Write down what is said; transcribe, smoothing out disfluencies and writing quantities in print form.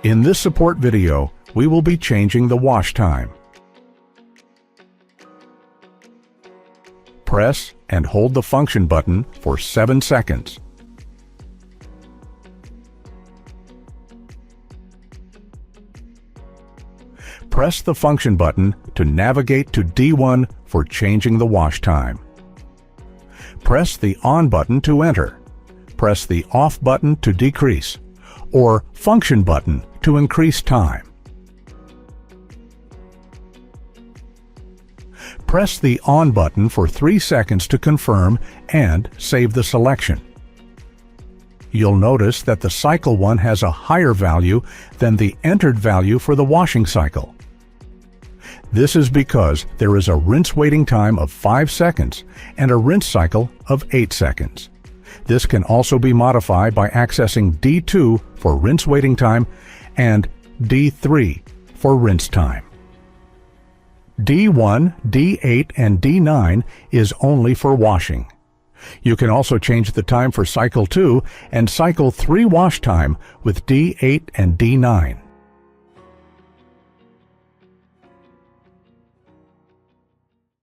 In this support video, we will be changing the wash time. Press and hold the function button for 7 seconds. Press the function button to navigate to D1 for changing the wash time. Press the on button to enter. Press the off button to decrease, or function button to increase time. Press the on button for 3 seconds to confirm and save the selection. You'll notice that the cycle one has a higher value than the entered value for the washing cycle. This is because there is a rinse waiting time of 5 seconds and a rinse cycle of 8 seconds. This can also be modified by accessing D2 for rinse waiting time and D3 for rinse time. D1, D8, and D9 is only for washing. You can also change the time for cycle 2 and cycle 3 wash time with D8 and D9.